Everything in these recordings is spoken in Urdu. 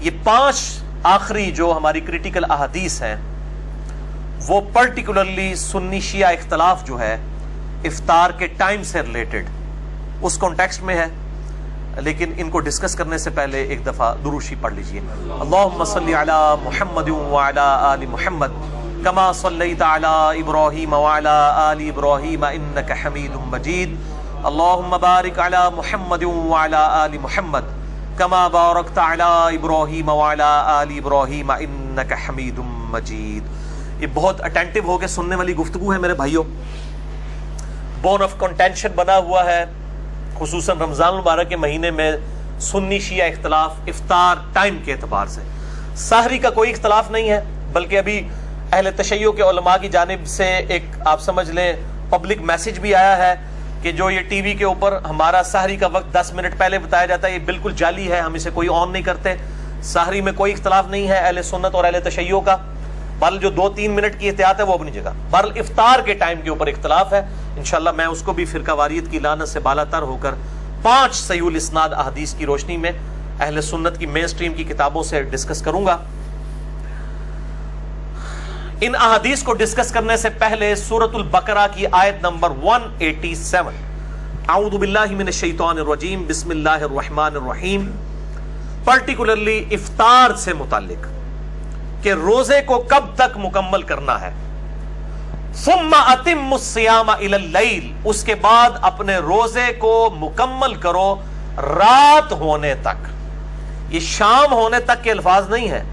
یہ 5 آخری جو ہماری کریٹیکل احادیث ہیں وہ پرٹیکولرلی سنی شیعہ اختلاف جو ہے افطار کے ٹائم سے ریلیٹڈ اس کانٹیکسٹ میں ہے، لیکن ان کو ڈسکس کرنے سے پہلے ایک دفعہ درود شریف پڑھ لیجئے۔ اللہم صلی علی محمد وعلی آل محمد کما صلیت علی ابراہیم وعلی آل ابراہیم انک حمید مجید، اللہم بارک علی محمد وعلی آل محمد کما بارکت علی ابراہیم وعلی آل ابراہیم انک حمید مجید۔ یہ بہت اٹینٹو ہو کے سننے والی گفتگو ہے میرے بھائیوں، بون آف کنٹینشن بنا ہوا ہے خصوصاً رمضان المبارک کے مہینے میں سنی شیعہ اختلاف افطار ٹائم کے اعتبار سے۔ سحری کا کوئی اختلاف نہیں ہے، بلکہ ابھی اہل تشیع کے علماء کی جانب سے ایک آپ سمجھ لیں پبلک میسج بھی آیا ہے کہ جو یہ ٹی وی کے اوپر ہمارا سحری کا وقت 10 منٹ پہلے بتایا جاتا ہے یہ بالکل جعلی ہے، ہم اسے کوئی آن نہیں کرتے۔ سحری میں کوئی اختلاف نہیں ہے اہل سنت اور اہل تشیع کا، بل جو 2-3 منٹ کی احتیاط ہے وہ اپنی جگہ، بہرحال افطار کے ٹائم کے اوپر اختلاف ہے۔ انشاءاللہ میں اس کو بھی فرقہ واریت کی لعنت سے بالا تر ہو کر 5 صحیح الاسناد احادیث کی روشنی میں اہل سنت کی مین سٹریم کی کتابوں سے ڈسکس کروں گا۔ ان احادیث کو ڈسکس کرنے سے پہلے سورۃ البقرہ کی آیت نمبر 187، اعوذ باللہ من الشیطان الرجیم بسم اللہ الرحمن الرحیم، پرٹیکولرلی افطار سے متعلق کہ روزے کو کب تک مکمل کرنا ہے۔ ثم اتم الصیام الی اللیل، اس کے بعد اپنے روزے کو مکمل کرو رات ہونے تک۔ یہ شام ہونے تک کے الفاظ نہیں ہے،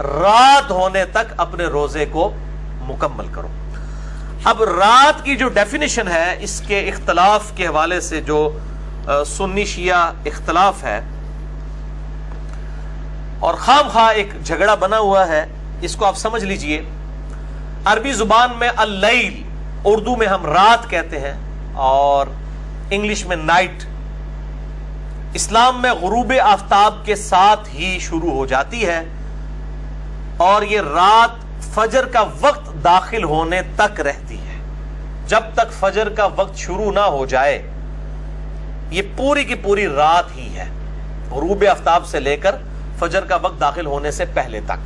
رات ہونے تک اپنے روزے کو مکمل کرو۔ اب رات کی جو ڈیفینیشن ہے اس کے اختلاف کے حوالے سے جو سنی شیعہ اختلاف ہے اور خام خواہ ایک جھگڑا بنا ہوا ہے، اس کو آپ سمجھ لیجئے۔ عربی زبان میں اللیل، اردو میں ہم رات کہتے ہیں اور انگلش میں نائٹ، اسلام میں غروب آفتاب کے ساتھ ہی شروع ہو جاتی ہے اور یہ رات فجر کا وقت داخل ہونے تک رہتی ہے۔ جب تک فجر کا وقت شروع نہ ہو جائے یہ پوری کی پوری رات ہی ہے، غروب آفتاب سے لے کر فجر کا وقت داخل ہونے سے پہلے تک۔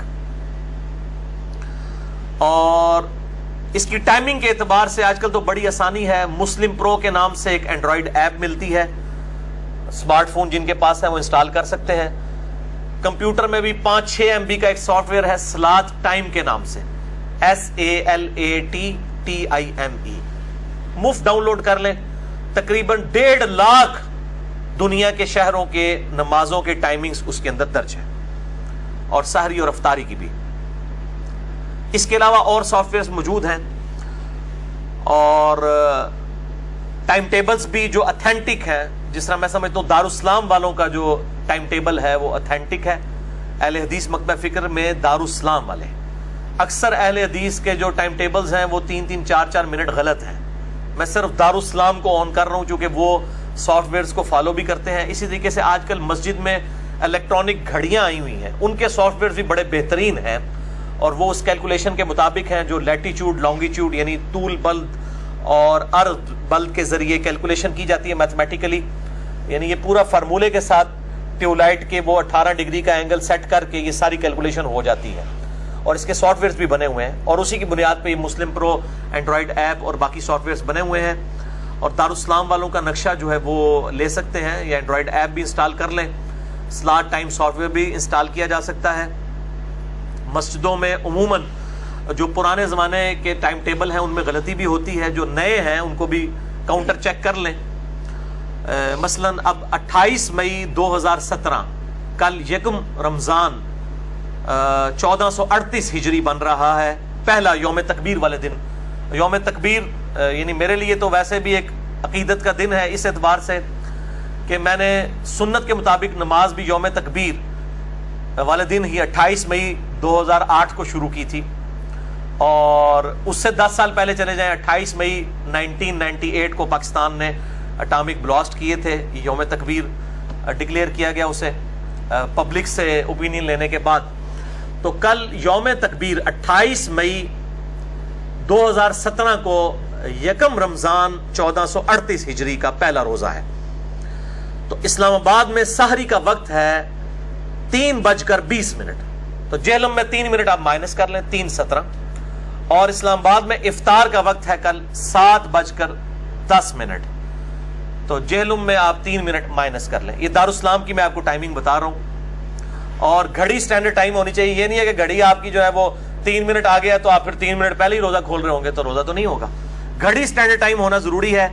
اور اس کی ٹائمنگ کے اعتبار سے آج کل تو بڑی آسانی ہے، مسلم پرو کے نام سے ایک اینڈرائیڈ ایپ ملتی ہے، اسمارٹ فون جن کے پاس ہے وہ انسٹال کر سکتے ہیں۔ کمپیوٹر میں بھی 5-6 MB کا ایک سافٹ ویئر ہے سلات ٹائم کے نام سے، SALATTIME، مفت ڈاؤن لوڈ کر لیں۔ تقریباً 1.5 لاکھ دنیا کے شہروں کے نمازوں کے ٹائمنگز اس کے اندر درج ہے، اور سحری اور افطاری کی بھی۔ اس کے علاوہ اور سافٹ ویئرز موجود ہیں اور ٹائم ٹیبلز بھی جو اتھینٹک ہیں، جس طرح میں سمجھتا ہوں دارالاسلام والوں کا جو ٹائم ٹیبل ہے وہ اتھینٹک ہے۔ اہل حدیث مکتبہ فکر میں دارالاسلام والے، اکثر اہل حدیث کے جو ٹائم ٹیبلز ہیں وہ 3-3 4-4 منٹ غلط ہیں۔ میں صرف دارالاسلام کو آن کر رہا ہوں چونکہ وہ سافٹ ویئرز کو فالو بھی کرتے ہیں۔ اسی طریقے سے آج کل مسجد میں الیکٹرانک گھڑیاں آئی ہوئی ہیں، ان کے سافٹ ویئرز بھی بڑے بہترین ہیں اور وہ اس کیلکولیشن کے مطابق ہیں جو لیٹیچیوڈ لانگیچیوڈ یعنی طول بلد اور عرض بلد کے ذریعے کیلکولیشن کی جاتی ہے میتھمیٹیکلی، یعنی یہ پورا فارمولے کے ساتھ ٹیوب لائٹ کے وہ 18 ڈگری کا اینگل سیٹ کر کے یہ ساری کیلکولیشن ہو جاتی ہے، اور اس کے سافٹ ویئرز بھی بنے ہوئے ہیں اور اسی کی بنیاد پہ یہ مسلم پرو اینڈرائیڈ ایپ اور باقی سافٹ ویئرز بنے ہوئے ہیں۔ اور دارالاسلام والوں کا نقشہ جو ہے وہ لے سکتے ہیں یا اینڈرائیڈ ایپ بھی انسٹال کر لیں، سلاٹ ٹائم سافٹ ویئر بھی انسٹال کیا جا سکتا ہے۔ مسجدوں میں عموماً جو پرانے زمانے کے ٹائم ٹیبل ہیں ان میں غلطی بھی ہوتی ہے، جو نئے ہیں ان کو بھی کاؤنٹر چیک کر لیں۔ مثلاً اب 28 مئی 2017 کل 1 رمضان 1438 ہجری بن رہا ہے، پہلا یوم تکبیر والے دن۔ یوم تکبیر یعنی میرے لیے تو ویسے بھی ایک عقیدت کا دن ہے اس اعتبار سے کہ میں نے سنت کے مطابق نماز بھی یوم تکبیر والے دن ہی 28 مئی 2008 کو شروع کی تھی، اور اس سے 10 سال پہلے چلے جائیں 28 مئی 1998 کو پاکستان نے اٹامک بلاسٹ کیے تھے، یوم تکبیر ڈکلیئر کیا گیا اسے پبلک سے اوپینین لینے کے بعد۔ تو کل یوم تکبیر 28 مئی 2017 کو 1 رمضان 1438 ہجری کا پہلا روزہ ہے۔ تو اسلام آباد میں سحری کا وقت ہے 3:20, تو جہلم میں 3 منٹ آپ مائنس کر لیں، 3:17. اور اسلام آباد میں افطار کا وقت ہے کل 7:10. تو جہلم میں آپ 3 منٹ مائنس کر لیں. یہ دارالاسلام کی میں آپ کو ٹائمنگ بتا رہا ہوں. اور گھڑی سٹینڈرڈ ٹائم ہونی چاہیے. یہ نہیں ہے کہ گھڑی آپ کی جو ہے وہ 3 منٹ آ گیا تو آپ پھر 3 منٹ پہلے ہی روزہ کھول رہے ہوں گے تو روزہ تو نہیں ہوگا. گھڑی سٹینڈرڈ ٹائم ہونا ضروری ہے.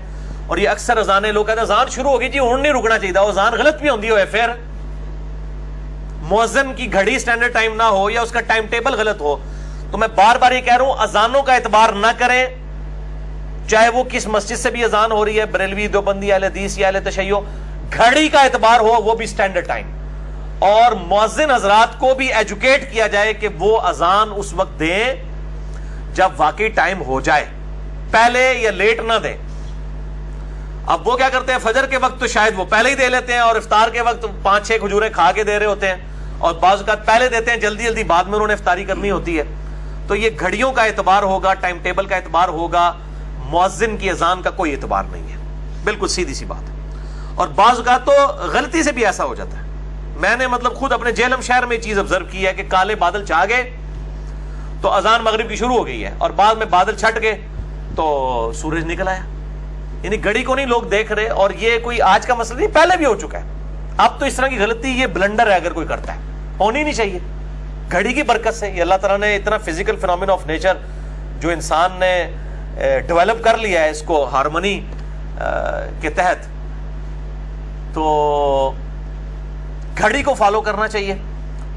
اور یہ اکثر اذانیں لوگ کہتے ہیں اذان شروع ہوگی جی ہوں نہیں رکنا چاہیے. اذان غلط بھی ہوندی ہوئے پھر مؤذن کی گھڑی سٹینڈرڈ ٹائم نہ ہو یا اس کا ٹائم ٹیبل غلط ہو تو میں بار بار یہ کہہ رہا ہوں اذانوں کا اعتبار نہ کریں، چاہے وہ کس مسجد سے بھی اذان ہو رہی ہے، بریلوی، دیوبندی، اہل حدیث یا اہل تشیع. گھڑی کا اعتبار ہو وہ بھی سٹینڈرڈ ٹائم. اور مؤذن حضرات کو بھی ایجوکیٹ کیا جائے کہ وہ اذان اس وقت دیں جب واقعی ٹائم ہو جائے، پہلے یا لیٹ نہ دیں. اب وہ کیا کرتے ہیں فجر کے وقت تو شاید وہ پہلے ہی دے لیتے ہیں اور افطار کے وقت 5-6 کھجوریں کھا کے دے رہے ہوتے ہیں، اور بعض اوقات پہلے دیتے ہیں جلدی جلدی، بعد میں انہوں نے افطاری کرنی ہوتی ہے. تو یہ گھڑیوں کا اعتبار ہوگا، ٹائم ٹیبل کا اعتبار ہوگا، مؤذن کی اذان کا کوئی اعتبار نہیں ہے. بالکل سیدھی سی بات ہے. اور بعض اوقات تو غلطی سے بھی ایسا ہو جاتا ہے. میں نے مطلب خود اپنے جہلم شہر میں یہ چیز آبزرو کی ہے کہ کالے بادل چھا گئے تو اذان مغرب کی شروع ہو گئی ہے، اور بعد میں بادل چھٹ گئے تو سورج نکل آیا. یعنی گھڑی کو نہیں لوگ دیکھ رہے. اور یہ کوئی آج کا مسئلہ نہیں، پہلے بھی ہو چکا ہے. اب تو اس طرح کی غلطی یہ بلنڈر ہے اگر کوئی کرتا ہے، ہونی نہیں چاہیے. گھڑی کی برکت سے یہ اللہ تعالیٰ نے اتنا فزیکل فینومینا آف نیچر جو انسان نے ڈیولپ کر لیا ہے اس کو ہارمونی کے تحت، تو گھڑی کو فالو کرنا چاہیے.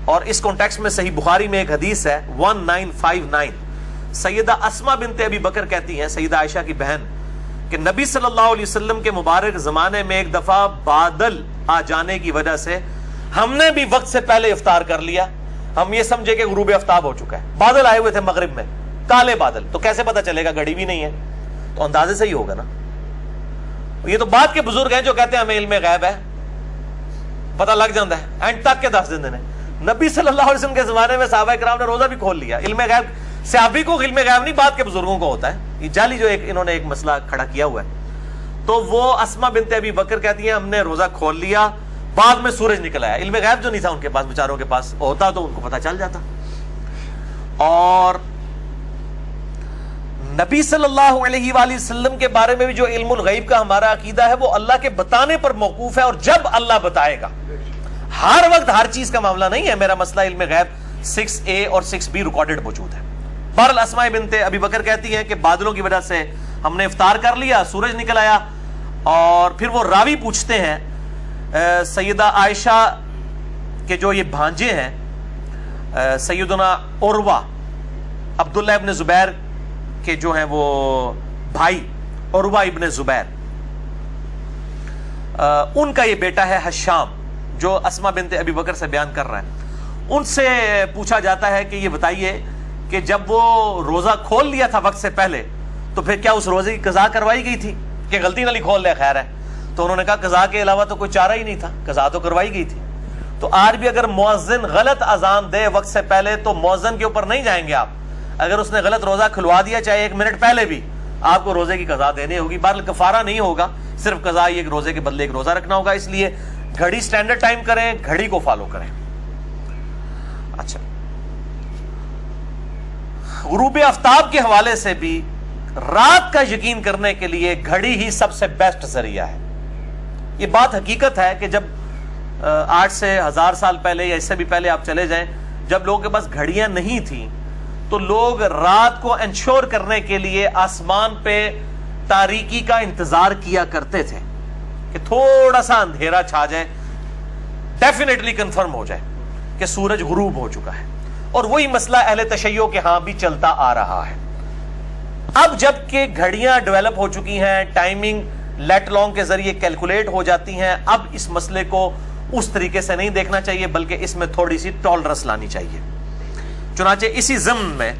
اور اس کانٹیکسٹ میں صحیح بخاری میں ایک حدیث ہے 1959. سیدہ اسما بنت ابی بکر کہتی ہیں، سیدہ عائشہ کی بہن، کہ نبی صلی اللہ علیہ وسلم کے مبارک زمانے میں ایک دفعہ بادل آ جانے کی وجہ سے ہم نے بھی وقت سے پہلے افطار کر لیا. ہم یہ سمجھے کہ غروب آفتاب ہو چکا ہے. بادل آئے ہوئے تھے مغرب میں، کالے بادل، تو کیسے پتا چلے گا؟ گھڑی بھی نہیں ہے تو اندازے سے ہی ہوگا نا. یہ تو بعد کے بزرگ ہیں جو کہتے ہیں ہمیں علم غیب ہے، پتہ لگ جاتا ہے، اینڈ تک کے 10 دن. نبی صلی اللہ علیہ وسلم کے زمانے میں صحابہ کرام نے روزہ بھی کھول لیا. علم غیب صحابی کو علم غیب نہیں، بعد کے بزرگوں کو ہوتا ہے. یہ جعلی جو انہوں نے ایک مسئلہ کھڑا کیا ہوا ہے. تو وہ اسما بنت ابی بکر کہتی ہیں ہم نے روزہ کھول لیا، بعد میں سورج نکل آیا. علم غیب جو نہیں تھا ان کے پاس، بیچاروں کے پاس ہوتا تو ان کو پتہ چل جاتا. اور نبی صلی اللہ علیہ وآلہ وسلم کے بارے میں بھی جو علم الغیب کا ہمارا عقیدہ ہے وہ اللہ کے بتانے پر موقوف ہے، اور جب اللہ بتائے گا. ہر وقت ہر چیز کا معاملہ نہیں ہے. میرا مسئلہ علم غیب 6A اور 6B ریکارڈڈ موجود ہے. بہرحال اسماء بنت ابی بکر کہتی ہیں کہ بادلوں کی وجہ سے ہم نے افطار کر لیا، سورج نکل آیا. اور پھر وہ راوی پوچھتے ہیں سیدہ عائشہ کے جو یہ بھانجے ہیں سیدنا عروہ، عبداللہ ابن زبیر کے جو ہیں وہ بھائی عروہ ابن زبیر، ان کا یہ بیٹا ہے حشام جو اسماء بنت ابی بکر سے بیان کر رہا ہے. ان سے پوچھا جاتا ہے کہ یہ بتائیے کہ جب وہ روزہ کھول لیا تھا وقت سے پہلے تو پھر کیا اس روزے کی قضا کروائی گئی تھی کہ غلطی نہ کھول لے خیر ہے؟ تو انہوں نے کہا قضا کے علاوہ تو کوئی چارہ ہی نہیں تھا، قضا تو کروائی گئی تھی. تو آج بھی اگر مؤذن غلط اذان دے وقت سے پہلے تو مؤذن کے اوپر نہیں جائیں گے آپ. اگر اس نے غلط روزہ کھلوا دیا چاہے 1 منٹ پہلے بھی، آپ کو روزے کی قضا دینی ہوگی. بہرحال کفارہ نہیں ہوگا، صرف قضا ایک روزے کے بدلے ایک روزہ رکھنا ہوگا. اس لیے گھڑی سٹینڈرڈ ٹائم کریں، گھڑی کو فالو کریں. اچھا، غروب آفتاب کے حوالے سے بھی رات کا یقین کرنے کے لیے گھڑی ہی سب سے بیسٹ ذریعہ ہے. یہ بات حقیقت ہے کہ جب 8 سے 1000 سال پہلے یا اس سے بھی پہلے آپ چلے جائیں، جب لوگوں کے پاس گھڑیاں نہیں تھیں تو لوگ رات کو انشور کرنے کے لیے آسمان پہ تاریکی کا انتظار کیا کرتے تھے کہ تھوڑا سا اندھیرا چھا جائے، ڈیفینیٹلی کنفرم ہو جائے کہ سورج غروب ہو چکا ہے. اور وہی مسئلہ اہل تشیع کے ہاں بھی چلتا آ رہا ہے. اب جب کہ گھڑیاں ڈیولپ ہو چکی ہیں، ٹائمنگ لیٹ لانگ کے ذریعے کیلکولیٹ ہو جاتی ہیں، اب اس مسئلے کو اس طریقے سے نہیں دیکھنا چاہیے بلکہ اس میں تھوڑی سی ٹالرنس لانی چاہیے. چنانچہ اسی ضمن میں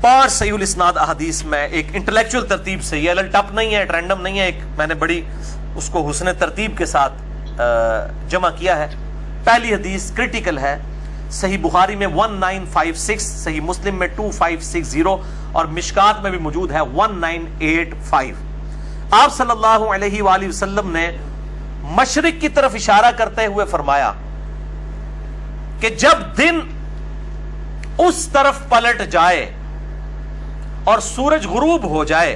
5 صحیح الاسناد احادیث میں ایک انٹلیکچوئل ترتیب سے، یہ الل ٹپ نہیں ہے، رینڈم نہیں ہے، ایک میں نے بڑی اس کو حسن ترتیب کے ساتھ جمع کیا ہے. پہلی حدیث کریٹیکل ہے، صحیح بخاری میں 1956، صحیح مسلم میں 2560 اور مشکات میں بھی موجود ہے 1985. آپ صلی اللہ علیہ وآلہ وسلم نے مشرق کی طرف اشارہ کرتے ہوئے فرمایا کہ جب دن اس طرف پلٹ جائے اور سورج غروب ہو جائے،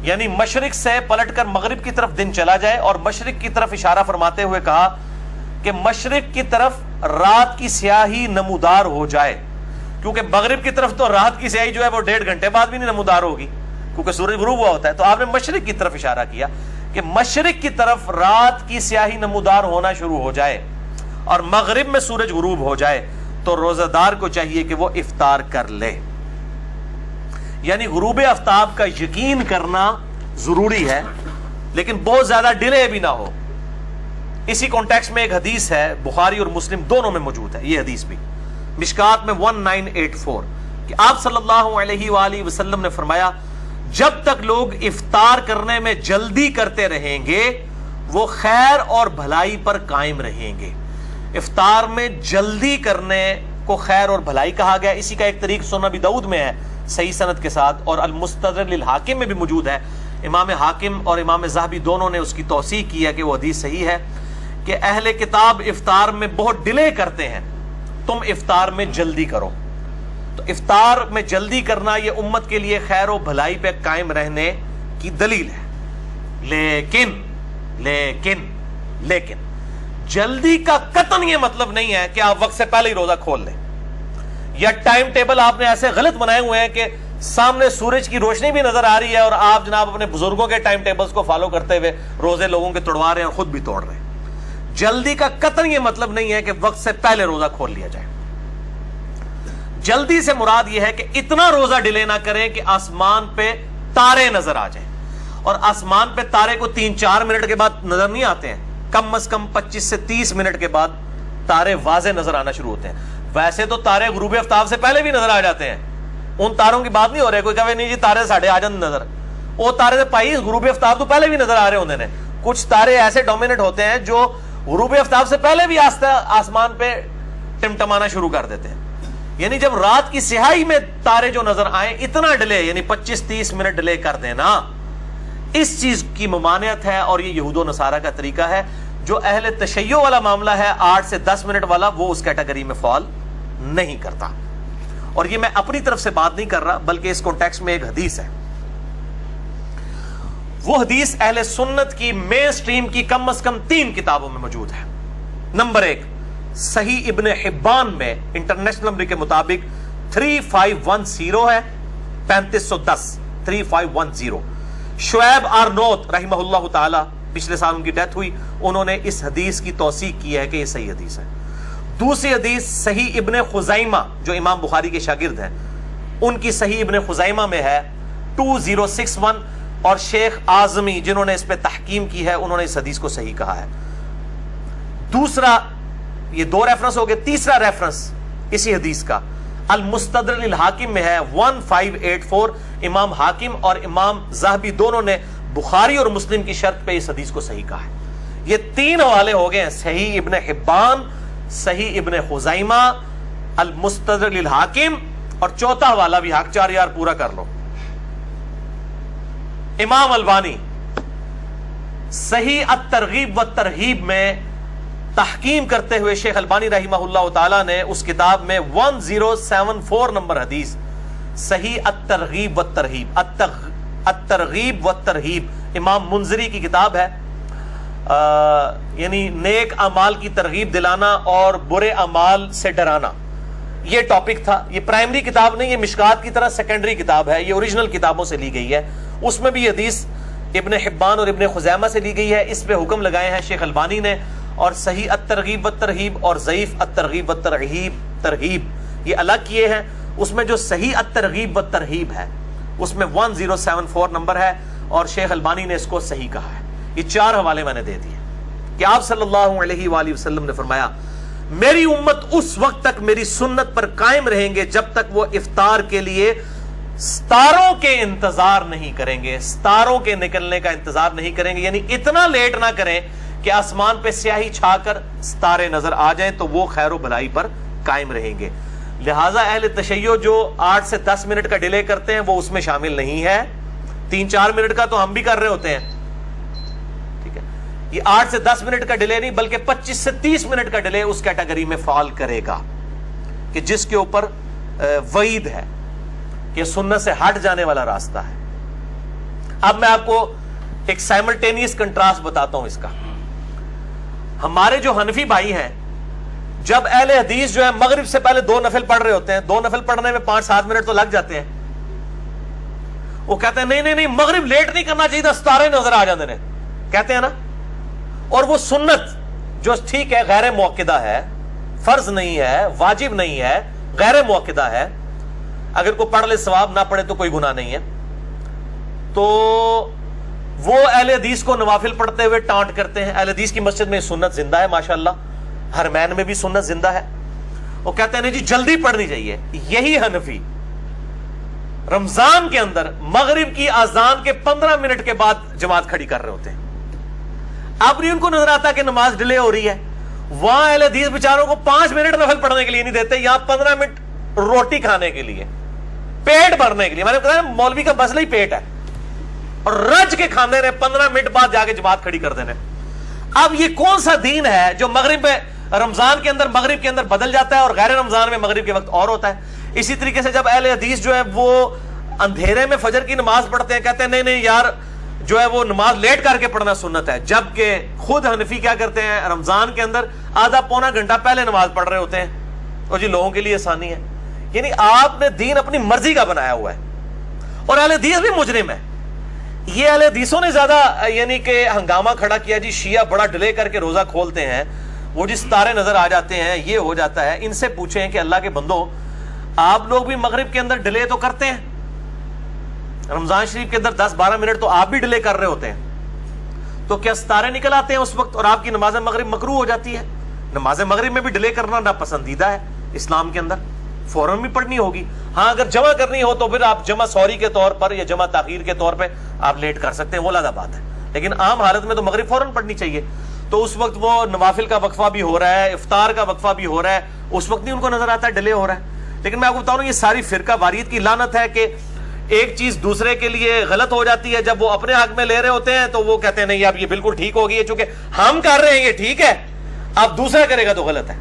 یعنی مشرق سے پلٹ کر مغرب کی طرف دن چلا جائے، اور مشرق کی طرف اشارہ فرماتے ہوئے کہا کہ مشرق کی طرف رات کی سیاہی نمودار ہو جائے، کیونکہ مغرب کی طرف تو رات کی سیاہی جو ہے وہ 1.5 گھنٹے بعد بھی نہیں نمودار ہوگی کیونکہ سورج غروب ہوا ہوتا ہے. تو آپ نے مشرق کی طرف اشارہ کیا کہ مشرق کی طرف رات کی سیاہی نمودار ہونا شروع ہو جائے اور مغرب میں سورج غروب ہو جائے تو روزہ دار کو چاہیے کہ وہ افطار کر لے. یعنی غروب آفتاب کا یقین کرنا ضروری ہے لیکن بہت زیادہ ڈیلے بھی نہ ہو. اسی کانٹیکسٹ میں ایک حدیث ہے، بخاری اور مسلم دونوں میں موجود ہے یہ حدیث بھی، مشکات میں 1984، کہ آپ صلی اللہ علیہ وآلہ وسلم نے فرمایا جب تک لوگ افطار کرنے میں جلدی کرتے رہیں گے وہ خیر اور بھلائی پر قائم رہیں گے. افطار میں جلدی کرنے کو خیر اور بھلائی کہا گیا. اسی کا ایک طریق سنن ابی داؤد میں ہے صحیح سند کے ساتھ، اور المستدرک للحاکم میں بھی موجود ہے. امام حاکم اور امام ذہبی دونوں نے اس کی توثیق کی ہے کہ وہ حدیث صحیح ہے کہ اہل کتاب افطار میں بہت ڈیلے کرتے ہیں، تم افطار میں جلدی کرو. تو افطار میں جلدی کرنا یہ امت کے لیے خیر و بھلائی پہ قائم رہنے کی دلیل ہے. لیکن جلدی کا قطعاً یہ مطلب نہیں ہے کہ آپ وقت سے پہلے ہی روزہ کھول لیں، یا ٹائم ٹیبل آپ نے ایسے غلط بنائے ہوئے ہیں کہ سامنے سورج کی روشنی بھی نظر آ رہی ہے اور آپ جناب اپنے بزرگوں کے ٹائم ٹیبلز کو فالو کرتے ہوئے روزے لوگوں کے توڑوا رہے ہیں اور خود بھی توڑ رہے ہیں. جلدی کا قطعاً یہ مطلب نہیں ہے کہ وقت سے پہلے روزہ کھول لیا جائے. جلدی سے مراد یہ ہے کہ اتنا روزہ ڈیلے نہ کریں کہ آسمان پہ تارے نظر آ جائیں، اور آسمان پہ تارے کو 3-4 منٹ کے بعد نظر نہیں آتے ہیں، کم از کم 25 سے 30 منٹ کے بعد تارے واضح نظر آنا شروع ہوتے ہیں. ویسے تو تارے غروب آفتاب سے پہلے بھی نظر آ جاتے ہیں، ان تاروں کی بات نہیں ہو رہی. کوئی کہے نہیں جی تارے ساڑھے آ جاتے نظر، وہ تارے سے پائی غروب آفتاب تو پہلے بھی نظر آ رہے ہوتے ہیں. کچھ تارے ایسے ڈومینیٹ ہوتے ہیں جو غروب آفتاب سے پہلے بھی آسمان پہ ٹمٹمانا شروع کر دیتے ہیں. یعنی جب رات کی سیاہی میں تارے جو نظر آئیں اتنا ڈیلے، یعنی 25-30 منٹ ڈیلے کر دینا، اس چیز کی ممانعت ہے. اور یہ یہود و نصارہ کا طریقہ ہے. جو اہل تشیع والا معاملہ ہے 8 سے 10 منٹ والا، وہ اس کیٹیگری میں فال نہیں کرتا. اور یہ میں اپنی طرف سے بات نہیں کر رہا بلکہ اس کانٹیکسٹ میں ایک حدیث ہے. وہ حدیث اہل سنت کی مین سٹریم کی کم از کم 3 کتابوں میں موجود ہے. نمبر 1 صحیح ابن حبان میں انٹرنیشنل نمبر کے مطابق 3510 ہے، 3510 3510. شعیب آرنوت رحمہ اللہ تعالی، پچھلے سال ان کی ڈیتھ ہوئی، انہوں نے اس حدیث کی توثیق کی ہے کہ یہ صحیح حدیث ہے. دوسری حدیث صحیح ابن خزیمہ جو امام بخاری کے شاگرد ہیں، ان کی صحیح ابن خزیمہ میں ہے 2061، اور شیخ اعظمی جنہوں نے اس پہ تحقیم کی ہے انہوں نے اس حدیث کو صحیح کہا ہے. دوسرا، یہ 2 ریفرنس ہو گئے. تیسرا ریفرنس اسی حدیث کا المستدرک للحاکم میں ہے 1584. امام حاکم اور امام ذہبی دونوں نے بخاری اور مسلم کی شرط پہ اس حدیث کو صحیح کہا ہے. یہ 3 حوالے ہو گئے ہیں، صحیح ابن حبان، صحیح ابن خزیمہ، المستدرک للحاکم، اور چوتھا حوالہ بھی حق 4 یار پورا کر لو، امام البانی صحیح الترغیب والترہیب میں تحقیم کرتے ہوئے شیخ البانی رحمہ اللہ تعالی نے اس کتاب میں 1074 نمبر حدیث صحیح الترغیب والترہیب، الترغیب والترہیب امام منذری کی کتاب ہے، یعنی نیک اعمال کی ترغیب دلانا اور برے اعمال سے ڈرانا، یہ ٹاپک تھا. یہ پرائمری کتاب نہیں، یہ مشکات کی طرح سیکنڈری کتاب ہے، یہ اوریجنل کتابوں سے لی گئی ہے. اس میں بھی حدیث ابن حبان اور ابن خزیمہ سے لی گئی ہے. اس پہ حکم لگائے ہیں شیخ البانی نے، اور صحیح الترغیب والترہیب اور ضعیف الترغیب والترہیب یہ الگ کیے ہیں. اس میں جو صحیح الترغیب والترہیب ہے اس میں 1074 نمبر ہے اور شیخ البانی نے اس کو صحیح کہا ہے. یہ 4 حوالے میں نے دے دیے کہ آپ صلی اللہ علیہ وآلہ وسلم نے فرمایا میری امت اس وقت تک میری سنت پر قائم رہیں گے جب تک وہ افطار کے لیے ستاروں کے انتظار نہیں کریں گے، ستاروں کے نکلنے کا انتظار نہیں کریں گے. یعنی اتنا لیٹ نہ کریں کہ آسمان پہ سیاہی چھا کر ستارے نظر آ جائیں تو وہ خیر و بھلائی پر قائم رہیں گے. لہٰذا اہل تشیع جو 8 سے 10 منٹ کا ڈیلے کرتے ہیں وہ اس میں شامل نہیں ہے. 3-4 منٹ کا تو ہم بھی کر رہے ہوتے ہیں. ٹھیک ہے. یہ 8 سے 10 منٹ کا ڈیلے نہیں بلکہ 25 سے 30 منٹ کا ڈیلے اس کیٹیگری میں فال کرے گا کہ جس کے اوپر وعید ہے کہ سنت سے ہٹ جانے والا راستہ ہے. اب میں آپ کو ایک سائملٹینیس کنٹراسٹ بتاتا ہوں اس کا. ہمارے جو حنفی بھائی ہیں جب اہل حدیث جو ہے مغرب سے پہلے 2 نفل پڑھ رہے ہوتے ہیں, 2 نفل پڑھنے میں 5-7 منٹ تو لگ جاتے ہیں, وہ کہتے ہیں نہیں مغرب لیٹ نہیں کرنا چاہیے تھا, ستارے نظر آ جاتے ہیں, کہتے ہیں نا. اور وہ سنت جو ٹھیک ہے غیر موقدہ ہے, فرض نہیں ہے, واجب نہیں ہے, غیر موقدہ ہے, اگر کوئی پڑھ لے ثواب, نہ پڑھے تو کوئی گناہ نہیں ہے. تو وہ اہل حدیث کو نوافل پڑھتے ہوئے ٹانٹ کرتے ہیں. اہل حدیث کی مسجد میں سنت زندہ ہے ماشاءاللہ, حرمین میں بھی سنت زندہ ہے. وہ کہتے ہیں نہیں جی جلدی پڑھنی چاہیے. یہی حنفی رمضان کے اندر مغرب کی اذان کے 15 منٹ کے بعد جماعت کھڑی کر رہے ہوتے ہیں. اب نہیں ان کو نظر آتا کہ نماز ڈیلے ہو رہی ہے. وہاں اہل حدیث بیچاروں کو 5 منٹ نفل پڑھنے کے لیے نہیں دیتے, یہاں 15 منٹ روٹی کھانے کے لیے, پیٹ بھرنے کے لیے. میں نے کہا مولوی کا مسئلہ ہی پیٹ ہے, اور رج کے کھانے نے 15 منٹ بعد جا کے جماعت کھڑی کر دینے. اب یہ کون سا دین ہے جو مغرب میں رمضان کے اندر مغرب کے اندر بدل جاتا ہے اور غیر رمضان میں مغرب کے وقت اور ہوتا ہے. اسی طریقے سے جب اہل حدیث جو ہے وہ اندھیرے میں فجر کی نماز پڑھتے ہیں, کہتے ہیں نہیں یار جو ہے وہ نماز لیٹ کر کے پڑھنا سنت ہے, جبکہ خود حنفی کیا کرتے ہیں رمضان کے اندر آدھا پونا گھنٹہ پہلے نماز پڑھ رہے ہوتے ہیں, اور جی لوگوں کے لیے آسانی ہے. یعنی آپ نے دین اپنی مرضی کا بنایا ہوا ہے, اور اہل حدیث بھی مجرم ہے. یہ اہل حدیثوں نے زیادہ یعنی کہ ہنگامہ کھڑا کیا, جی شیعہ بڑا ڈیلے کر کے روزہ کھولتے ہیں, وہ جی ستارے نظر آ جاتے ہیں, یہ ہو جاتا ہے. ان سے پوچھیں کہ اللہ کے بندو آپ لوگ بھی مغرب کے اندر ڈیلے تو کرتے ہیں, رمضان شریف کے اندر 10-12 منٹ تو آپ بھی ڈیلے کر رہے ہوتے ہیں, تو کیا ستارے نکل آتے ہیں اس وقت اور آپ کی نماز مغرب مکروہ ہو جاتی ہے؟ نماز مغرب میں بھی ڈیلے کرنا ناپسندیدہ ہے اسلام کے اندر, فوراً بھی پڑھنی ہوگی. ہاں اگر جمع کرنی ہو تو پھر آپ جمع سوری کے طور پر یا جمع تاخیر کے طور پہ آپ لیٹ کر سکتے ہیں, وہ علیحدہ بات ہے. لیکن عام حالت میں تو مغرب فوراً پڑھنی چاہیے. تو اس وقت وہ نوافل کا وقفہ بھی ہو رہا ہے, افطار کا وقفہ بھی ہو رہا ہے, اس وقت نہیں ان کو نظر آتا ہے ڈیلے ہو رہا ہے. لیکن میں آپ کو بتاؤں یہ ساری فرقہ واریت کی لعنت ہے کہ ایک چیز دوسرے کے لیے غلط ہو جاتی ہے, جب وہ اپنے حق میں لے رہے ہوتے ہیں تو وہ کہتے ہیں نہیں اب یہ بالکل ٹھیک ہوگی ہے, چونکہ ہم کر رہے ہیں یہ ٹھیک ہے, اب دوسرا کرے گا تو غلط ہے.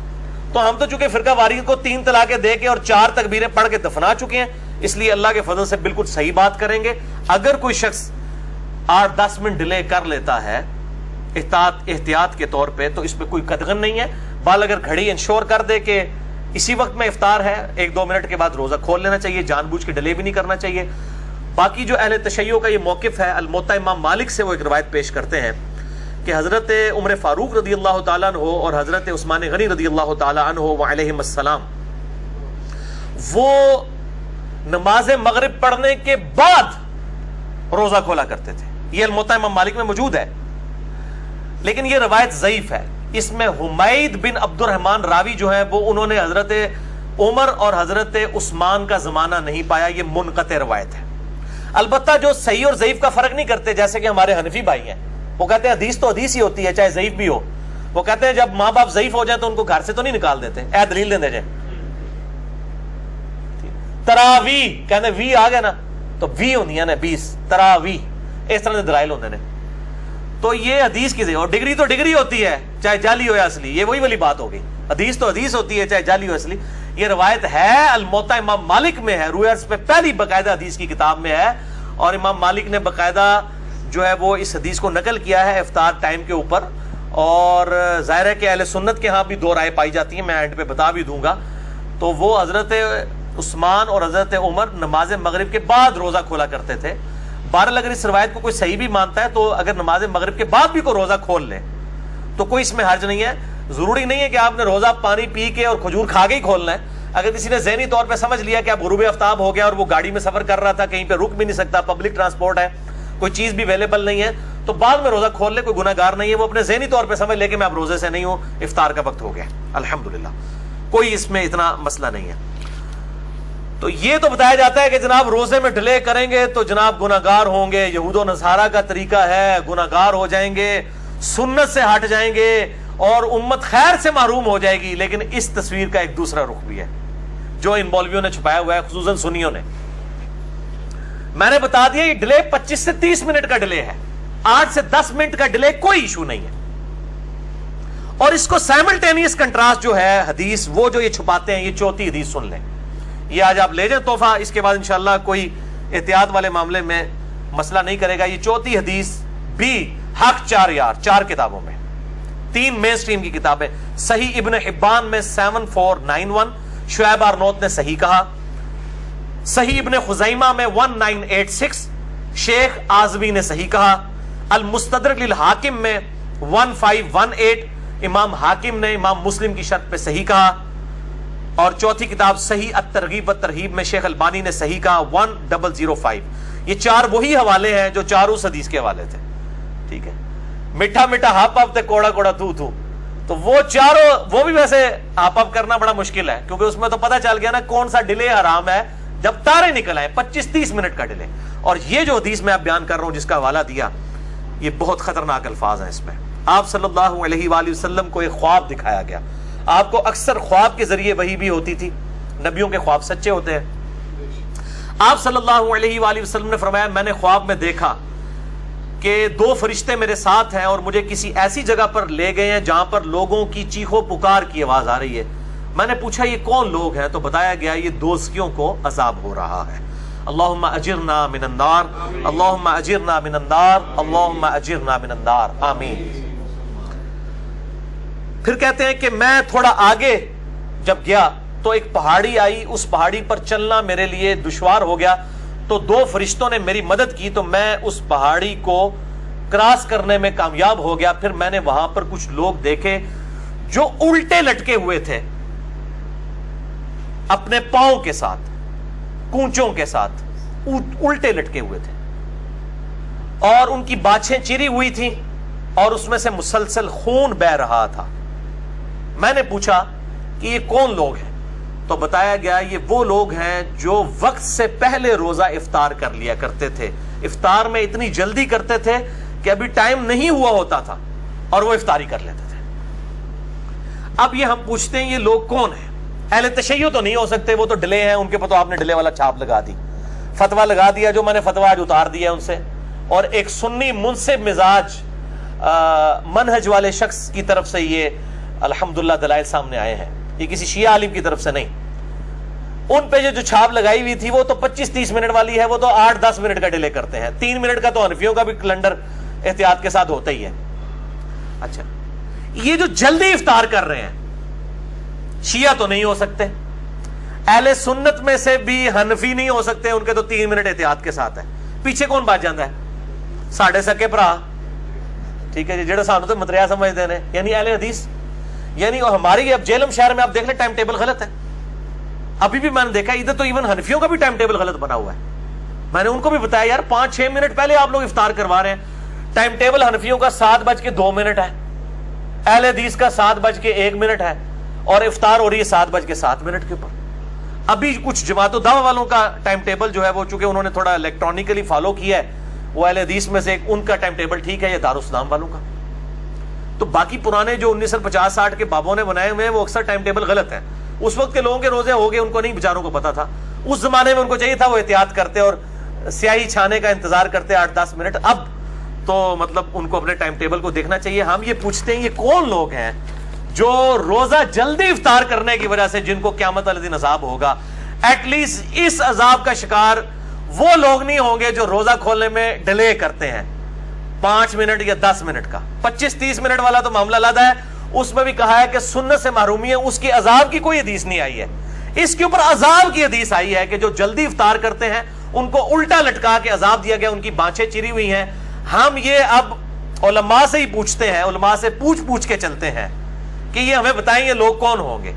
تو ہم تو چونکہ فرقہ واریت کو 3 طلاقیں دے کے اور 4 تکبیریں پڑھ کے دفنا چکے ہیں, اس لیے اللہ کے فضل سے بالکل صحیح بات کریں گے. اگر کوئی شخص 8-10 منٹ ڈیلے کر لیتا ہے احتیاط کے طور پہ تو اس پہ کوئی قدغن نہیں ہے. بال اگر گھڑی انشور کر دے کہ اسی وقت میں افطار ہے, 1-2 منٹ کے بعد روزہ کھول لینا چاہیے, جان بوجھ کے ڈیلے بھی نہیں کرنا چاہیے. باقی جو اہل تشیع کا یہ موقف ہے, الموطا امام مالک سے وہ ایک روایت پیش کرتے ہیں کہ حضرت عمر فاروق رضی اللہ تعالیٰ عنہ اور حضرت عثمان غنی رضی اللہ تعالیٰ عنہ وعلیہم السلام وہ نماز مغرب پڑھنے کے بعد روزہ کھولا کرتے تھے. یہ الموطا امام مالک میں موجود ہے, لیکن یہ روایت ضعیف ہے. اس میں حمید بن عبد الرحمن راوی جو ہیں وہ انہوں نے حضرت عمر اور حضرت عثمان کا زمانہ نہیں پایا, یہ منقطع روایت ہے. البتہ جو صحیح اور ضعیف کا فرق نہیں کرتے, جیسے کہ ہمارے حنفی بھائی ہیں, وہ کہتے ہیں حدیث تو حدیث ہی ہوتی ہے چاہے ضعیف بھی ہو. وہ کہتے ہیں جب ماں باپ ضعیف ہو جائیں تو ان کو گھر سے تو نہیں نکال دیتے, اے دلیل دے دے جائیں. تراوی کہتے ہیں وی آ گیا نا تو وی ہوں نا 20 تراوی, اس طرح کے دلائل ہوتے ہیں. تو یہ حدیث کی اور ڈگری تو ڈگری ہوتی ہے چاہے جعلی ہو یا اصلی, یہ وہی والی بات ہوگی. حدیث تو حدیث ہوتی ہے چاہے جعلی ہو اصلی. یہ روایت ہے الموطا امام مالک میں ہے, روایت پہ پہلی باقاعدہ حدیث کی کتاب میں ہے, اور امام مالک نے باقاعدہ جو ہے وہ اس حدیث کو نقل کیا ہے افطار ٹائم کے اوپر. اور ظاہر ہے کہ اہل سنت کے ہاں بھی 2 رائے پائی جاتی ہیں, میں اینڈ پہ بتا بھی دوں گا. تو وہ حضرت عثمان اور حضرت عمر نماز مغرب کے بعد روزہ کھولا کرتے تھے. بہرحال اگر اس روایت کو کوئی صحیح بھی مانتا ہے تو اگر نماز مغرب کے بعد بھی کوئی روزہ کھول لے تو کوئی اس میں حرج نہیں ہے. ضروری نہیں ہے کہ آپ نے روزہ پانی پی کے اور کھجور کھا کے ہی کھولنا ہے. اگر کسی نے ذہنی طور پہ سمجھ لیا کہ اب غروب آفتاب ہو گیا اور وہ گاڑی میں سفر کر رہا تھا, کہیں پہ رک بھی نہیں سکتا, پبلک ٹرانسپورٹ ہے, کوئی چیز بھی اویلیبل نہیں ہے, تو بعد میں روزہ کھول لے, کوئی گناہ گار نہیں ہے. وہ اپنے ذہنی طور پہ سمجھ لے کہ میں اب روزے سے نہیں ہوں, افطار کا وقت ہو گیا, الحمدللہ, کوئی اس میں اتنا مسئلہ نہیں ہے. تو یہ تو بتایا جاتا ہے کہ جناب روزے میں ڈیلے کریں گے تو جناب گناہ گار ہوں گے, یہود و نصارہ کا طریقہ ہے, گناہ گار ہو جائیں گے, سنت سے ہٹ جائیں گے اور امت خیر سے محروم ہو جائے گی. لیکن اس تصویر کا ایک دوسرا رخ بھی ہے جو ان مولویوں نے چھپایا ہوا ہے, خصوصاً سنیوں نے. میں نے بتا دیا یہ ڈیلے 25 سے 30 منٹ کا ڈیلے ہے, 8 سے 10 منٹ کا ڈیلے کوئی ایشو نہیں ہے. اور اس کو سائملٹینیس کنٹراسٹ جو ہے حدیث وہ جو یہ چھپاتے ہیں، یہ چوتھی حدیث سن لیں، یہ آج آپ لے جائیں تحفہ، اس کے بعد انشاءاللہ کوئی احتیاط والے معاملے میں مسئلہ نہیں کرے گا۔ یہ چوتھی حدیث بھی حق 4 یار 4 کتابوں میں، 3 مین سٹریم کی کتابیں، صحیح ابن حبان میں 7491 شعیب آرنوت نے صحیح کہا، صحیح ابن خزیمہ میں 1986 شیخ آزمی نے صحیح کہا، المستدرک للحاکم میں 1518 امام حاکم نے امام مسلم کی شرط پہ صحیح کہا، اور چوتھی کتاب صحیح الترغیب والترہیب میں شیخ البانی نے صحیح کہا 1005۔ یہ 4 وہی حوالے ہیں جو 4 اس حدیث کے حوالے تھے، ٹھیک ہے، میٹھا میٹھا ہاپ اپ تے کوڑا کوڑا تو تو وہ چاروں، وہ بھی ویسے ہاپ اپ کرنا بڑا مشکل ہے، کیونکہ اس میں تو پتہ چل گیا نا کون سا ڈیلے حرام ہے، جب تارے نکل آئے 25-30 منٹ کا ڈیلے۔ اور یہ جو حدیث میں آپ بیان کر رہا ہوں جس کا حوالہ دیا، یہ بہت خطرناک الفاظ ہیں اس میں۔ آپ صلی اللہ علیہ وآلہ وسلم کو ایک خواب دکھایا گیا، آپ کو اکثر خواب کے ذریعے وحی بھی ہوتی تھی، نبیوں کے خواب سچے ہوتے ہیں۔ آپ صلی اللہ علیہ وآلہ وسلم نے فرمایا میں نے خواب میں دیکھا کہ 2 فرشتے میرے ساتھ ہیں اور مجھے کسی ایسی جگہ پر لے گئے ہیں جہاں پر لوگوں کی چیخو پکار کی آواز آ رہی ہے۔ میں نے پوچھا یہ کون لوگ ہیں؟ تو بتایا گیا یہ دوزخیوں کو عذاب ہو رہا ہے۔ اللہم اجرنا من النار، اللہم اجرنا من النار، اللہم اجرنا من النار، آمین۔ پھر کہتے ہیں کہ میں تھوڑا آگے جب گیا تو ایک پہاڑی آئی، اس پہاڑی پر چلنا میرے لیے دشوار ہو گیا، تو 2 فرشتوں نے میری مدد کی تو میں اس پہاڑی کو کراس کرنے میں کامیاب ہو گیا۔ پھر میں نے وہاں پر کچھ لوگ دیکھے جو الٹے لٹکے ہوئے تھے، اپنے پاؤں کے ساتھ، کونچوں کے ساتھ الٹے لٹکے ہوئے تھے، اور ان کی باچھیں چری ہوئی تھیں اور اس میں سے مسلسل خون بہ رہا تھا۔ میں نے پوچھا کہ یہ کون لوگ ہیں؟ تو بتایا گیا یہ وہ لوگ ہیں جو وقت سے پہلے روزہ افطار کر لیا کرتے تھے، افطار میں اتنی جلدی کرتے تھے کہ ابھی ٹائم نہیں ہوا ہوتا تھا اور وہ افطاری کر لیتے تھے۔ اب یہ ہم پوچھتے ہیں یہ لوگ کون ہیں؟ اہل تشیع تو نہیں ہو سکتے، وہ تو ڈلے ہیں، ان کے پر تو آپ نے ڈلے والا چھاپ لگا دی، فتویٰ لگا دیا، جو میں نے فتویٰ آج اتار دیا ان سے، اور ایک سنی منصف مزاج منہج والے شخص کی طرف سے یہ الحمدللہ دلائل سامنے آئے ہیں، یہ کسی شیعہ عالم کی طرف سے نہیں۔ ان پہ جو چھاپ لگائی ہوئی تھی وہ تو 25-30 منٹ والی ہے، وہ تو 8-10 منٹ کا ڈیلے کرتے ہیں، 3 منٹ کا تو حنفیوں کا بھی کیلنڈر احتیاط کے ساتھ ہوتا ہی ہے۔ اچھا، یہ جو جلدی افطار کر رہے ہیں شیعہ تو نہیں ہو سکتے، اہل سنت میں سے بھی حنفی نہیں ہو سکتے، ان کے تو 3 منٹ احتیاط کے ساتھ ہے۔ پیچھے کون بات جاندہ ہے؟ ساڑھے سکے برا، ٹھیک ہے جی، جڑا سانو تو متریا سمجھتے ہیں، یعنی اہل حدیث، یعنی ہماری اب جیلم شہر میں آپ دیکھ لیں ٹائم ٹیبل غلط ہے۔ ابھی بھی میں نے دیکھا ادھر تو ایون حنفیوں کا بھی ٹائم ٹیبل غلط بنا ہوا ہے۔ میں نے ان کو بھی بتایا یار 5-6 منٹ پہلے آپ لوگ افطار کروا رہے ہیں، ٹائم ٹیبل حنفیوں کا 7:02 ہے، اہل حدیث کا 7:01 ہے، اور افطار ہو رہی ہے 7:07 کے اوپر۔ ابھی کچھ جماعت و دعوہ والوں کا ٹائم ٹیبل جو ہے وہ چونکہ انہوں نے تھوڑا الیکٹرانکلی فالو کیا ہے، وہ اہل حدیث میں سے ان کا ٹائم ٹیبل ٹھیک ہے، یا دارالاسلام والوں کا۔ تو باقی پرانے جو 1950-60 کے بابوں نے بنائے ہوئے ہیں وہ اکثر ٹائم ٹیبل غلط ہیں۔ اس وقت کے لوگوں کے روزے ہو گئے، ان کو نہیں بیچاروں کو پتا تھا، اس زمانے میں ان کو چاہیے تھا وہ احتیاط کرتے اور سیاہی چھانے کا انتظار کرتے 8-10 منٹ۔ اب تو مطلب ان کو اپنے ٹائم ٹیبل کو دیکھنا چاہیے۔ ہم یہ پوچھتے ہیں یہ کون لوگ ہیں جو روزہ جلدی افطار کرنے کی وجہ سے جن کو قیامت والے دن عذاب ہوگا؟ ایٹ لیسٹ اس عذاب کا شکار وہ لوگ نہیں ہوں گے جو روزہ کھولنے میں ڈیلے کرتے ہیں 5 منٹ یا 10 منٹ کا۔ 25-30 منٹ والا تو معاملہ علیحدہ ہے، اس میں بھی کہا ہے کہ سنت سے محرومی ہے، اس کی عذاب کی کوئی حدیث نہیں آئی ہے۔ اس کے اوپر عذاب کی حدیث آئی ہے کہ جو جلدی افطار کرتے ہیں ان کو الٹا لٹکا کے عذاب دیا گیا، ان کی بانچیں چری ہوئی ہیں۔ ہم یہ اب علماء سے ہی پوچھتے ہیں، علماء سے پوچھ کے چلتے ہیں کہ یہ ہمیں بتائیں یہ لوگ کون ہوں گے،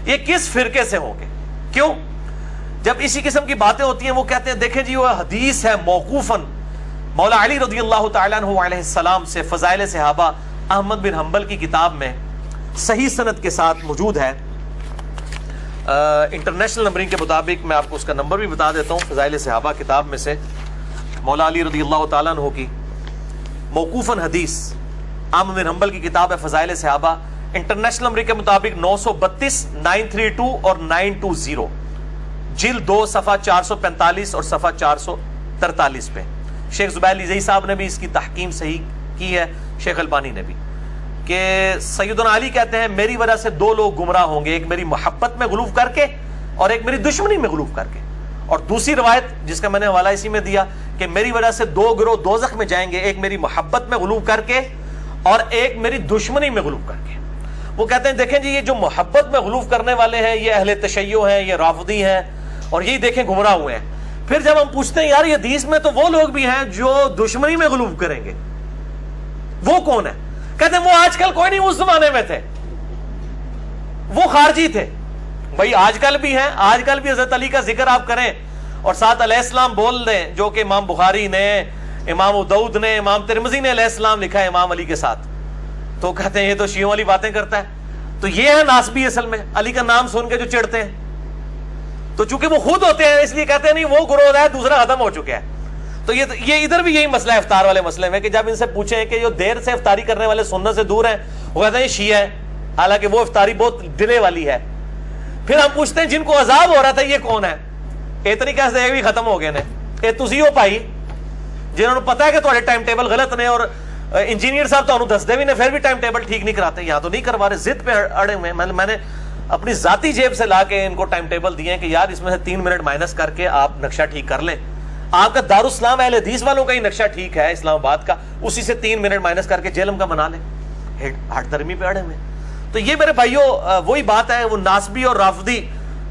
یہ کس فرقے سے ہوں گے۔ کیوں؟ جب اسی قسم کی باتیں ہوتی ہیں وہ کہتے ہیں دیکھیں جی وہ حدیث ہے موقوفاً مولا علی رضی اللہ تعالیٰ عنہ علیہ السلام سے، فضائل صحابہ احمد بن حنبل کی کتاب میں صحیح سند کے ساتھ موجود ہے، انٹرنیشنل نمبرنگ کے مطابق میں آپ کو اس کا نمبر بھی بتا دیتا ہوں۔ فضائل صحابہ کتاب میں سے مولا علی رضی اللہ تعالیٰ عنہ کی موقوفاً حدیث، احمد بن حنبل کی کتاب ہے فضائل صحابہ، انٹرنیشنل نمبرنگ کے مطابق 932 932 اور 920، جلد 2 صفحہ 445 اور صفحہ 443 پہ۔ شیخ زبیر علی زئی صاحب نے بھی اس کی تحکیم صحیح کی ہے، شیخ البانی نے بھی۔ کہ سیدنا علی کہتے ہیں میری وجہ سے دو لوگ گمراہ ہوں گے، ایک میری محبت میں غلوف کر کے اور ایک میری دشمنی میں غلوف کر کے. اور دوسری روایت جس کا میں نے حوالہ اسی میں دیا کہ میری وجہ سے دو گروہ دوزخ میں جائیں گے، ایک میری محبت میں غلوف کر کے اور ایک میری دشمنی میں غلوف کر کے. وہ کہتے ہیں دیکھیں جی یہ جو محبت میں غلوف کرنے والے ہیں یہ اہل تشیع ہیں، یہ رافضی ہیں، اور یہی دیکھیں گمراہ ہوئے ہیں. پھر جب ہم پوچھتے ہیں یار یہ حدیث میں تو وہ لوگ بھی ہیں جو دشمنی میں غلوف کریں گے، وہ کون ہے؟ کہتے ہیں وہ آج کل کوئی نہیں، اس زمانے میں تھے، وہ خارجی تھے. بھائی آج کل بھی ہیں، آج کل بھی حضرت علی کا ذکر آپ کریں اور ساتھ علیہ السلام بول دیں، جو کہ امام بخاری نے، امام ابو داؤد نے، امام ترمذی نے علیہ السلام لکھا ہے امام علی کے ساتھ، تو کہتے ہیں یہ تو شیعوں والی باتیں کرتا ہے. تو یہ ہے ناسبی اصل میں، علی کا نام سن کے جو چڑھتے ہیں. تو چونکہ وہ خود ہوتے ہیں اس لیے کہتے ہیں نہیں وہ گروہ ہے دوسرا ختم ہو چکا ہے. تو یہ ادھر بھی یہی مسئلہ ہے افطار والے مسئلے میں، کہ جب ان سے پوچھیں کہ جو دیر سے افطاری کرنے والے سنت سے دور ہیں، وہ کہتے ہیں یہ شیعہ ہے، حالانکہ وہ افطاری بہت ڈلے والی ہے. پھر ہم پوچھتے ہیں جن کو عذاب ہو رہا تھا یہ کون ہے؟ اتنی کیسے بھی ختم ہو گئے نے، یہ تسی ہو پائی جنہوں نے پتا ہے کہ تھوڑے ٹائم ٹیبل غلط نے، اور انجینئر صاحب تو دستے بھی نے پھر بھی ٹائم ٹیبل ٹھیک نہیں کراتے. یہاں تو نہیں کروا رہے، ضد پہ اڑے ہوئے ہیں. میں نے اپنی ذاتی جیب سے لا کے ان کو ٹائم ٹیبل دیے کہ یار اس میں سے 3 منٹ مائنس کر کے آپ نقشہ ٹھیک کر لیں. آپ کا دارالاسلام اہل حدیث والوں کا ہی نقشہ ٹھیک ہے اسلام آباد کا، اسی سے 3 منٹ مائنس کر کے جیلم کا بنا لیں. ہٹ درمی پہ اڑے ہوئے. تو یہ میرے بھائیوں وہی بات ہے، وہ ناسبی اور رافضی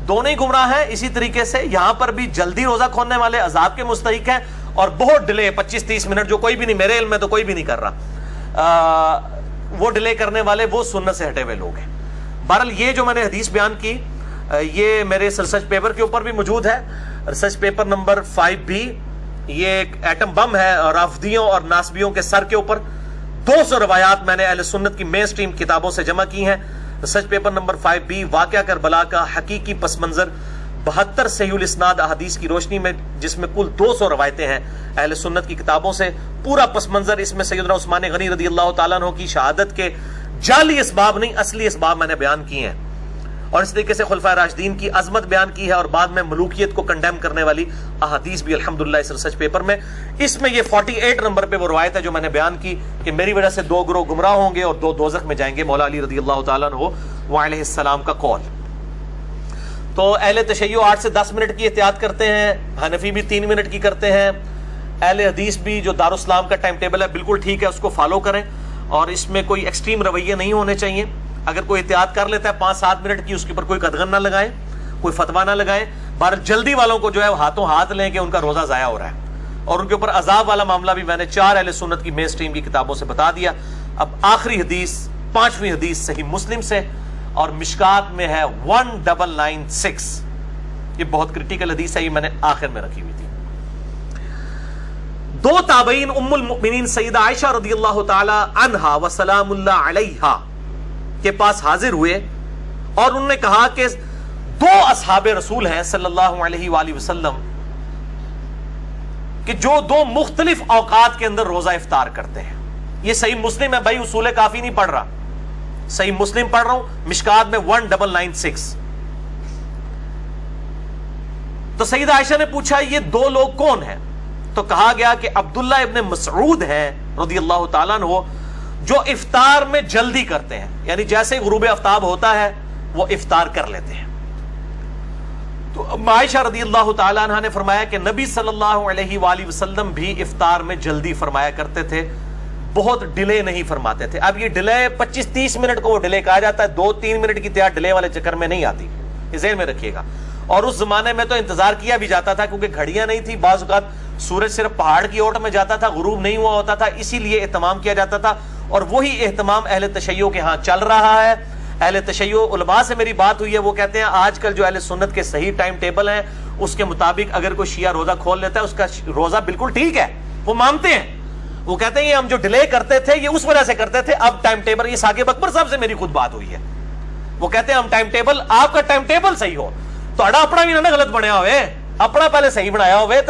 دونوں ہی گمراہ ہیں. اسی طریقے سے یہاں پر بھی جلدی روزہ کھولنے والے عذاب کے مستحق ہیں، اور بہت ڈیلے 25-30 منٹ جو کوئی بھی نہیں، میرے علم میں تو کوئی بھی نہیں کر رہا، وہ ڈیلے کرنے والے وہ سنت سے ہٹے ہوئے لوگ ہیں. بہرحال یہ جو میں نے حدیث بیان کی یہ میرے ریسرچ پیپر کے اوپر بھی موجود ہے، ریسرچ پیپر نمبر 5B. یہ ایک ایٹم بم ہے رافضیوں اور ناسبیوں کے سر کے اوپر. 200 روایات میں نے اہل سنت کی مین سٹریم کتابوں سے جمع کی ہیں. ریسرچ پیپر نمبر 5B واقعہ کربلا کا حقیقی پس منظر 72 صحیح الاسناد احادیث کی روشنی میں، جس میں کل 200 روایتیں ہیں اہل سنت کی کتابوں سے. پورا پس منظر اس میں سیدنا عثمان غنی رضی اللہ تعالیٰ عنہ کی شہادت کے جعلی اسباب نہیں اصلی اسباب میں نے بیان کیے ہیں، اور اس طریقے سے خلفائے راشدین کی عظمت بیان کی ہے، اور بعد میں ملوکیت کو کنڈیم کرنے والی احادیث بھی الحمدللہ اس ریسرچ پیپر میں. اس میں یہ 48 نمبر پہ وہ روایت ہے جو میں نے بیان کی کہ میری وجہ سے 2 گروہ گمراہ ہوں گے اور 2 دوزخ میں جائیں گے، مولا علی رضی اللہ تعالیٰ عنہ وعلیہ السلام کا قول. تو اہل تشیع 8 سے 10 منٹ کی احتیاط کرتے ہیں، حنفی بھی 3 منٹ کی کرتے ہیں. اہل حدیث بھی جو دارالاسلام کا ٹائم ٹیبل ہے بالکل ٹھیک ہے، اس کو فالو کریں، اور اس میں کوئی ایکسٹریم رویے نہیں ہونے چاہیے. اگر کوئی احتیاط کر لیتا ہے 5-7 منٹ کی، اس کے اوپر کوئی قدغن نہ لگائیں، کوئی فتویٰ نہ لگائیں. بہر جلدی والوں کو جو ہے ہاتھوں ہاتھ لیں کہ ان کا روزہ ضائع ہو رہا ہے. اور ان کے اوپر عذاب والا معاملہ بھی میں نے 4 اہل سنت کی مین سٹریم کی کتابوں سے بتا دیا. اب آخری حدیث 5ویں حدیث صحیح مسلم سے، اور مشکات میں ہے 1996. یہ بہت کرٹیکل حدیث ہے، یہ میں نے آخر میں رکھی ہوئی تھی. 2 تابعین ام المؤمنین سیدہ عائشہ رضی اللہ تعالی عنہا و سلام اللہ علیہا کے پاس حاضر ہوئے، اور انہوں نے کہا کہ 2 اصحاب رسول ہیں صلی اللہ علیہ وآلہ وسلم کہ جو 2 مختلف اوقات کے اندر روزہ افطار کرتے ہیں. یہ صحیح مسلم ہے بھائی، اصول کافی نہیں پڑھ رہا، صحیح مسلم پڑھ رہا ہوں، مشکات میں 1996. تو سیدہ عائشہ نے پوچھا یہ 2 لوگ کون ہیں؟ تو کہا گیا کہ عبداللہ ابن مسعود ہیں رضی اللہ تعالیٰ عنہ، جو افطار میں جلدی کرتے ہیں، یعنی جیسے غروب آفتاب ہوتا ہے وہ افطار کر لیتے ہیں. تو عائشہ رضی اللہ تعالیٰ عنہ نے فرمایا کہ نبی صلی اللہ علیہ وآلہ وسلم بھی افطار میں جلدی فرمایا کرتے تھے، بہت ڈیلے نہیں فرماتے تھے. اب یہ ڈیلے 25-30 منٹ کو وہ ڈیلے کہا جاتا ہے، 2-3 منٹ کی تیار ڈیلے والے چکر میں نہیں آتی، یہ ذہن میں رکھیے گا. اور اس زمانے میں تو انتظار کیا بھی جاتا تھا کیونکہ گھڑیاں نہیں تھی، بعض اوقات سورج صرف پہاڑ کی اوٹ میں جاتا تھا، غروب نہیں ہوا ہوتا تھا، اسی لیے اہتمام کیا جاتا تھا. اور وہی اہتمام اہل تشیع کے ہاں چل رہا ہے. اہل تشیع علماء سے میری بات ہوئی ہے، وہ کہتے ہیں آج کل جو اہل سنت کے صحیح ٹائم ٹیبل ہیں اس کے مطابق اگر کوئی شیعہ روزہ کھول لیتا ہے اس کا روزہ بالکل ٹھیک ہے، وہ مانتے ہیں. وہ کہتے ہیں یہ ہم جو ڈیلے کرتے تھے یہ اس وجہ سے کرتے تھے، اب ٹائم ٹیبل، یہ ثاقب اکبر صاحب سے میری خود بات ہوئی ہے، وہ کہتے ہیں ہم ٹائم ٹیبل، آپ کا ٹائم ٹیبل صحیح ہو، تو اپنا بھی نہ غلط بنیا ہوئے، اپنا پہلے صحیح بنایا ہوئے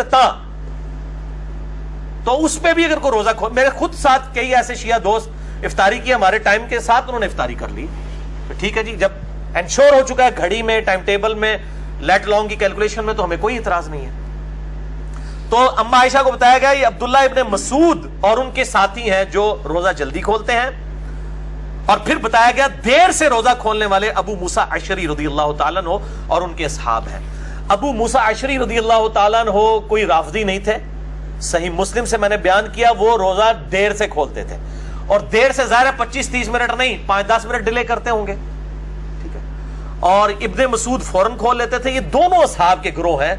تو اس پہ بھی اگر کوئی روزہ کھول، میرے خود ساتھ کئی ایسے شیعہ دوست افطاری کی ہمارے ٹائم کے ساتھ انہوں نے افطاری کر لی. ٹھیک ہے جی، جب انشور ہو چکا ہے گھڑی میں، ٹائم ٹیبل میں، لیٹ لانگ کی کیلکولیشن میں، تو ہمیں کوئی اعتراض نہیں ہے. تو اما عائشہ کو بتایا گیا یہ عبداللہ ابن مسعود اور ان کے ساتھی ہیں جو روزہ جلدی کھولتے ہیں. اور پھر بتایا گیا دیر سے روزہ کھولنے والے ابو موسیٰ عشری رضی اللہ تعالیٰ عنہ اور ان کے اصحاب ہیں. ابو موسیٰ عشری رضی اللہ تعالیٰ عنہ کوئی رافضی نہیں تھے. صحیح مسلم سے میں نے بیان کیا وہ روزہ دیر سے کھولتے تھے, اور دیر سے ظاہر ہے 25-30 منٹ نہیں, 5-10 منٹ ڈیلے کرتے ہوں گے, ٹھیک ہے. اور ابن مسعود فوراً کھول لیتے تھے. یہ دونوں اصحاب کے گروہ ہیں,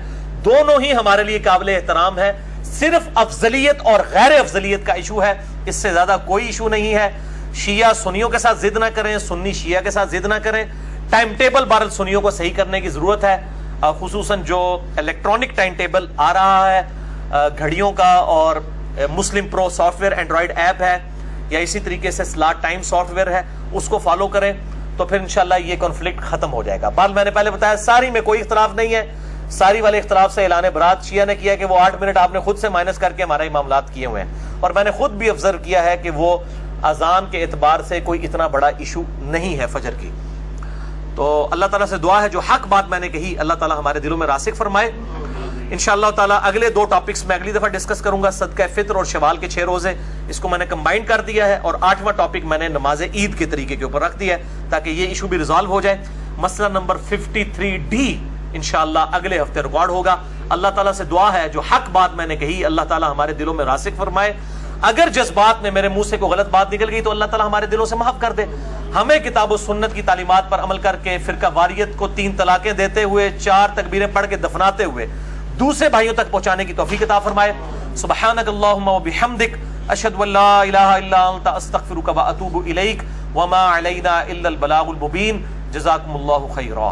دونوں ہی ہمارے لیے قابل احترام ہے. صرف افضلیت اور غیر افضلیت کا ایشو ہے, اس سے زیادہ کوئی ایشو نہیں ہے. شیعہ سنیوں کے ساتھ ضد نہ کریں, سنی شیعہ کے ساتھ ضد نہ کریں. ٹائم ٹیبل بہرحال سنیوں کو صحیح کرنے کی ضرورت ہے, خصوصاً جو الیکٹرانک ٹائم ٹیبل آ رہا ہے گھڑیوں کا, اور مسلم پرو سافٹ ویئر اینڈرائڈ ایپ ہے, یا اسی طریقے سے سلاٹ ٹائم سافٹ ویئر ہے, اس کو فالو کریں تو پھر انشاءاللہ یہ کنفلکٹ ختم ہو جائے گا. بات میں نے پہلے بتایا ساری میں کوئی اختلاف نہیں ہے. ساری والے اختلاف سے اعلان برات شیعہ نے کیا کہ وہ 8 منٹ آپ نے خود سے مائنس کر کے ہمارے معاملات کیے ہوئے ہیں, اور میں نے خود بھی آبزرو کیا ہے کہ وہ اذان کے اعتبار سے کوئی اتنا بڑا ایشو نہیں ہے فجر کی. تو اللہ تعالیٰ سے دعا ہے جو حق بات میں نے کہی اللہ تعالیٰ ہمارے دلوں میں راسخ فرمائے. انشاءاللہ تعالیٰ اگلے 2 ٹاپکس میں اگلی دفعہ ڈسکس کروں گا, صدقہ فطر اور شوال کے 6 روزے, اس کو میں نے کمبائن کر دیا ہے, اور 8واں ٹاپک میں نے نماز عید کے طریقے کے اوپر رکھ دیا ہے تاکہ یہ ایشو بھی ریزالو ہو جائے. مسئلہ نمبر 53D انشاءاللہ اگلے ہفتے ریکارڈ ہوگا. اللہ تعالیٰ سے دعا ہے جو حق بات میں نے کہی اللہ تعالیٰ ہمارے دلوں میں راسخ فرمائے. اگر جذبات میں میرے منہ سے کوئی غلط بات نکل گئی تو اللہ تعالیٰ ہمارے دلوں سے معاف کر دے. ہمیں کتاب و سنت کی تعلیمات پر عمل کر کے فرقہ واریت کو 3 طلاقیں دیتے ہوئے 4 تکبیریں پڑھ کے دفناتے ہوئے دوسرے بھائیوں تک پہنچانے کی توفیق عطا فرمائے. سبحانک اللہم و بحمدک اشہد ان لا الہ الا انت استغفرک و اتوب الیک وما علینا الا البلاغ المبین. جزاکم اللہ خیرا.